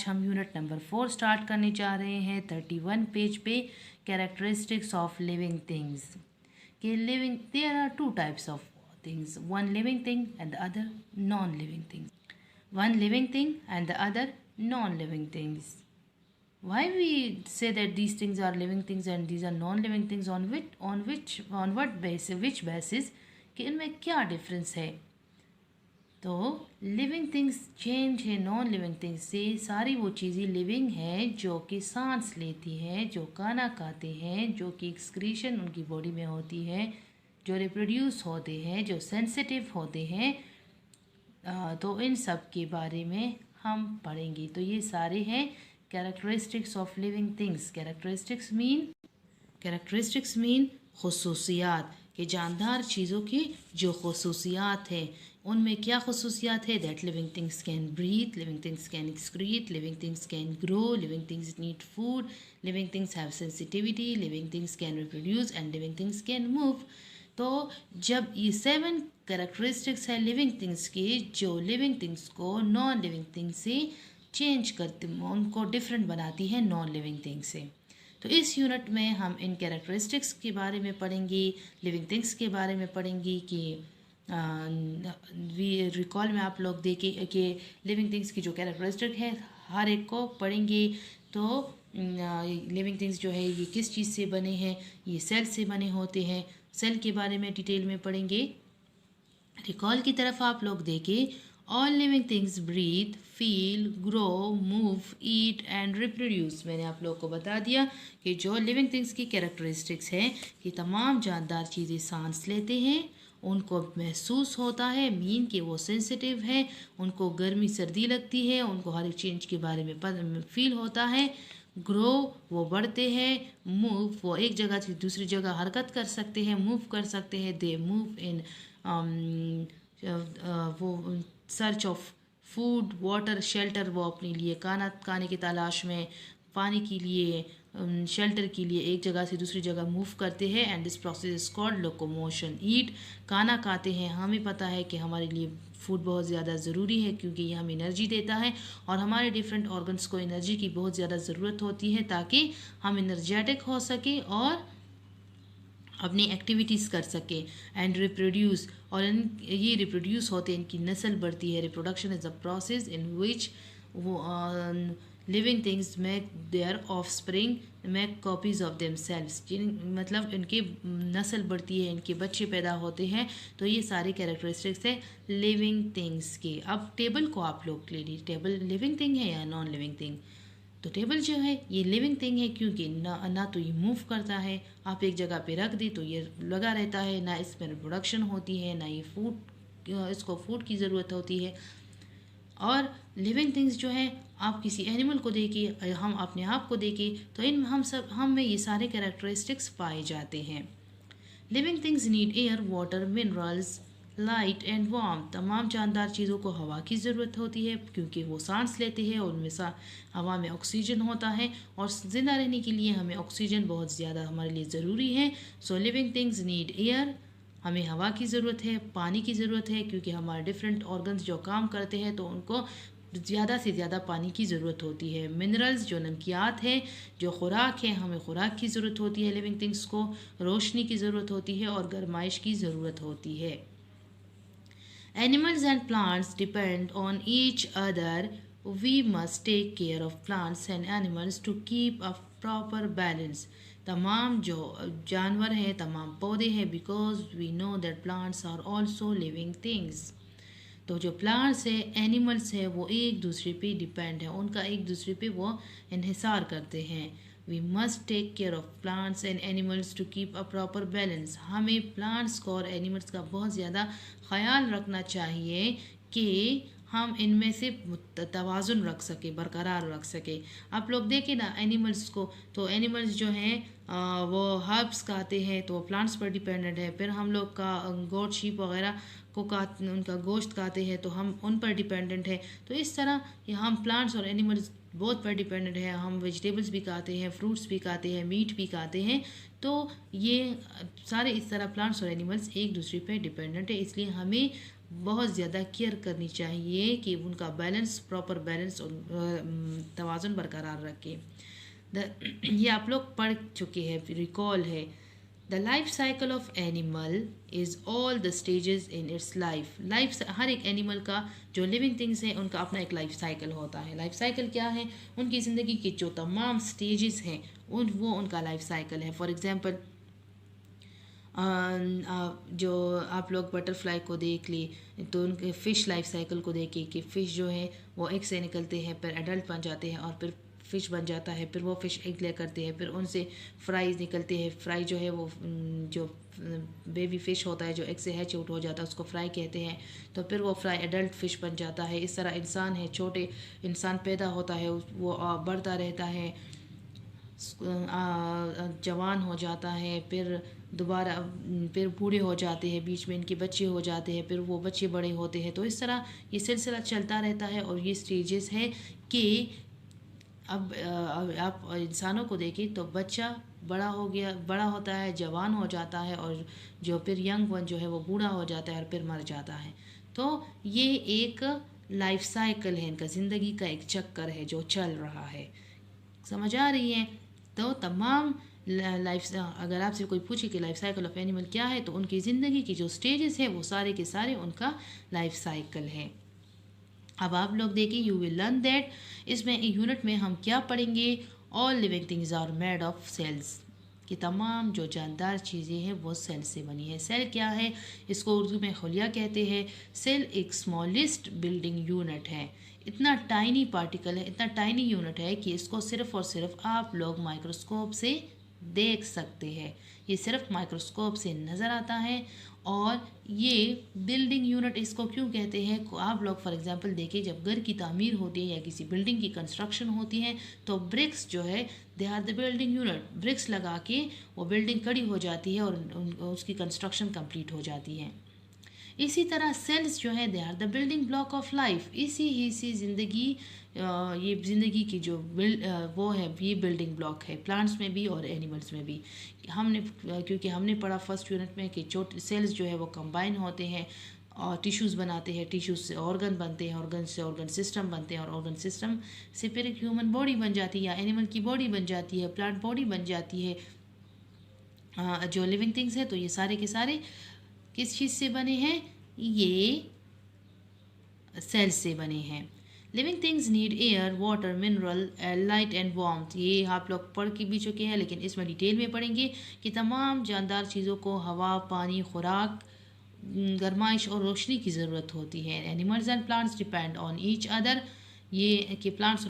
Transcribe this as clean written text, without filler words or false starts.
हम unit number 4 start करने जा रहे हैं 31 पेज पे, कैरेक्टरिस्टिक्स ऑफ लिविंग थिंग्स। कि living there are two types of things, one living thing and the other non living things, one living thing and the other non living things. Why we say that these things are living things and these are non-living things? On what basis, which basis कि इनमें क्या difference है? तो living things change है non living things से। सारी वो चीज़ें लिविंग हैं जो कि सांस लेती हैं, जो खाना खाते हैं, जो कि एक्सक्रीशन उनकी बॉडी में होती है, जो रिप्रोड्यूस होते हैं, जो सेंसिटिव होते हैं। तो इन सब के बारे में हम पढ़ेंगे। तो ये सारे हैं characteristics of living things. Characteristics mean खसूसियात, के जानदार चीज़ों की जो खसूसियात हैं। उनमें क्या खसूसियात है? That living things can breathe, living things can excrete, living things can grow, living things need food, living things have sensitivity, living things can reproduce and living things can move. तो जब ये 7 कैरेक्टरिस्टिक्स है living things की, जो living things को non living things से change करते, उनको डिफरेंट बनाती है नॉन लिविंग थिंग्स से। तो इस यूनिट में हम इन कैरेक्टरिस्टिक्स के बारे में पढ़ेंगे, लिविंग थिंग्स के बारे में पढ़ेंगे कि रिकॉल में आप लोग देखें कि लिविंग थिंग्स की जो कैरेक्टरिस्टिक है हर एक को पढ़ेंगे। तो लिविंग थिंग्स जो है ये किस चीज़ से बने हैं? ये सेल से बने होते हैं। सेल के बारे में डिटेल में पढ़ेंगे। रिकॉल की तरफ आप लोग देखें, all living things breathe, feel, grow, move, eat and reproduce. मैंने आप लोग को बता दिया कि जो लिविंग थिंग्स की कैरेक्टरिस्टिक्स है कि तमाम जानदार चीज़ें सांस लेते हैं, उनको महसूस होता है, मीन कि वो सेंसिटिव है, उनको गर्मी सर्दी लगती है, उनको हर एक चेंज के बारे में फील होता है। ग्रो वो बढ़ते हैं, मूव वो एक जगह से दूसरी जगह हरकत कर सकते हैं, मूव कर सकते हैं। दे मूव इन वो search of food, water, shelter, वो अपने लिए खाने की तलाश में, पानी के लिए, शेल्टर के लिए एक जगह से दूसरी जगह मूव करते हैं। And this process is called locomotion. Eat खाना खाते हैं, हमें पता है कि हमारे लिए फूड बहुत ज़्यादा ज़रूरी है क्योंकि ये हमें एनर्जी देता है और हमारे डिफरेंट ऑर्गन्स को एनर्जी की बहुत ज़्यादा ज़रूरत होती है ताकि हम एनर्जेटिक हो सके और अपनी एक्टिविटीज़ कर सके। एंड रिप्रोड्यूस, और ये रिप्रोड्यूस होते हैं, इनकी नस्ल बढ़ती है। Reproduction is a process in which living things make their offspring make copies of them selves. मतलब इनकी नस्ल बढ़ती है, इनके बच्चे पैदा होते हैं। तो ये सारे कैरेक्टरिस्टिक्स है लिविंग थिंग्स के। अब टेबल को आप लोग ले लीजिए, टेबल लिविंग थिंग है या नॉन लिविंग थिंग? तो टेबल जो है ये लिविंग थिंग है क्योंकि ना तो ये मूव करता है, आप एक जगह पे रख दी तो ये लगा रहता है, ना इसमें रिप्रोडक्शन होती है, ना ये फूड, इसको फूड की ज़रूरत होती है। और लिविंग थिंग्स जो है, आप किसी एनिमल को देखिए, हम अपने आप को देखिए, तो इन हम में ये सारे कैरेक्टरिस्टिक्स पाए जाते हैं। Living things need air, water, minerals, light and warm. तमाम जानदार चीज़ों को हवा की ज़रूरत होती है क्योंकि वो सांस लेते हैं, उनमें हवा में ऑक्सीजन होता है और ज़िंदा रहने के लिए हमें ऑक्सीजन बहुत ज़्यादा हमारे लिए ज़रूरी है। सो लिविंग थिंग्स नीड एयर, हमें हवा की ज़रूरत है, पानी की ज़रूरत है क्योंकि हमारे डिफरेंट ऑर्गन्स जो काम करते हैं तो उनको ज़्यादा से ज़्यादा पानी की ज़रूरत होती है। मिनरल्स जो नमकियात है, जो खुराक है, हमें खुराक की ज़रूरत होती है। लिविंग थिंग्स को रोशनी की ज़रूरत होती है और गर्माइश की ज़रूरत होती है। Animals and plants depend on each other. We must take care of plants and animals to keep a proper balance. तमाम जो जानवर हैं, तमाम पौधे हैं, because we know that plants are also living things. तो जो प्लांट्स है, एनिमल्स है, वो एक दूसरे पे डिपेंड है, उनका एक दूसरे पे वो इन्हिसार करते हैं। We must take care of plants and animals to keep a proper balance. हमें प्लांट्स को और एनिमल्स का बहुत ज़्यादा ख्याल रखना चाहिए कि हम इनमें से तवाज़ुन रख सके, बरकरार रख सके। आप लोग देखें ना एनिमल्स को, तो एनिमल्स जो हैं वो हर्ब्स खाते हैं तो प्लांट्स पर डिपेंडेंट है। फिर हम लोग का गोट शीप वगैरह को उनका गोश्त खाते हैं तो हम उन पर डिपेंडेंट है। तो इस तरह हम प्लांट्स और एनिमल्स बहुत पर डिपेंडेंट है। हम वेजिटेबल्स भी खाते हैं, फ्रूट्स भी खाते हैं, मीट भी खाते हैं। तो ये सारे इस तरह प्लांट्स और एनिमल्स एक दूसरे पर डिपेंडेंट है, इसलिए हमें बहुत ज़्यादा केयर करनी चाहिए कि उनका बैलेंस, प्रॉपर बैलेंस और तवाज़ुन बरकरार रखें। ये आप लोग पढ़ चुके हैं, रिकॉल है। The life cycle of animal is all the stages in its life हर एक एनिमल का, जो लिविंग थिंग्स हैं, उनका अपना एक लाइफ साइकिल होता है। लाइफ साइकिल क्या है? उनकी ज़िंदगी के जो तमाम स्टेजेस हैं वो उनका लाइफ साइकिल है। फॉर एग्ज़ाम्पल, जो आप लोग बटरफ्लाई को देख ली तो उनके फ़िश लाइफ साइकिल को देखें कि फ़िश जो है वो एग से निकलते हैं, फिर एडल्ट बन जाते हैं और फिर फ़िश बन जाता है, फिर वो फ़िश एग ले करते हैं, फिर उनसे फ्राइज निकलते हैं। फ्राई जो है वो जो बेबी फ़िश होता है जो एग से हैच आउट हो जाता है उसको फ्राई कहते हैं। तो फिर वो फ्राई एडल्ट फ़िश बन जाता है। इस तरह इंसान है, छोटे इंसान पैदा होता है, वो बढ़ता रहता है, जवान हो जाता है, फिर दोबारा फिर बूढ़े हो जाते हैं, बीच में इनके बच्चे हो जाते हैं, फिर वो बच्चे बड़े होते हैं। तो इस तरह ये सिलसिला चलता रहता है और ये स्टेजेस है कि अब आप इंसानों को देखें तो बच्चा बड़ा होता है, जवान हो जाता है, और जो फिर यंग वन जो है वो बूढ़ा हो जाता है और फिर मर जाता है। तो ये एक लाइफ साइकिल है, इनका ज़िंदगी का एक चक्कर है जो चल रहा है। समझ आ रही है? तो तमाम लाइफ, अगर आपसे कोई पूछे कि लाइफ साइकिल ऑफ एनिमल क्या है, तो उनकी ज़िंदगी की जो स्टेजेस है वो सारे के सारे उनका लाइफ साइकिल है। अब आप लोग देखिए, यू विल लर्न दैट, इसमें यूनिट में हम क्या पढ़ेंगे? All living things are made of cells, कि तमाम जो जानदार चीज़ें हैं वो सेल से बनी है। सेल क्या है? इसको उर्दू में खुलिया कहते हैं। सेल एक स्मॉलेस्ट बिल्डिंग यूनिट है, इतना टाइनी पार्टिकल है, इतना टाइनी यूनिट है कि इसको सिर्फ और सिर्फ आप लोग माइक्रोस्कोप से देख सकते हैं। ये सिर्फ माइक्रोस्कोप से नज़र आता है। और ये बिल्डिंग यूनिट इसको क्यों कहते हैं? आप लोग फॉर एग्जांपल देखिए, जब घर की तामीर होती है या किसी बिल्डिंग की कंस्ट्रक्शन होती है तो ब्रिक्स जो है, they are the building unit. Bricks लगा के वो बिल्डिंग खड़ी हो जाती है और उसकी कंस्ट्रक्शन कंप्लीट हो जाती है। इसी तरह सेल्स जो है, they are the building block of life. इसी ज़िंदगी, ये ज़िंदगी की जो वो है, ये बिल्डिंग ब्लॉक है, प्लांट्स में भी और एनिमल्स में भी। क्योंकि हमने पढ़ा फर्स्ट यूनिट में कि छोटे सेल्स जो है वो कंबाइन होते हैं और टिश्यूज़ बनाते हैं, टिश्यूज़ से ऑर्गन बनते हैं, ऑर्गन से ऑर्गन सिस्टम बनते हैं, और ऑर्गन सिस्टम से फिर एक ह्यूमन बॉडी बन जाती है, या एनिमल की बॉडी बन जाती है, प्लांट बॉडी बन जाती है। जो लिविंग थिंग्स है, तो ये सारे के सारे किस चीज़ से बने हैं? ये सेल्स से बने हैं। Living things need air, water, mineral, light and warmth. ये आप लोग पढ़ के भी चुके हैं, लेकिन इसमें डिटेल में पढ़ेंगे कि तमाम जानदार चीज़ों को हवा, पानी, खुराक, गर्माइश और रोशनी की ज़रूरत होती है। Animals and plants depend on each other, ये कि प्लांट्स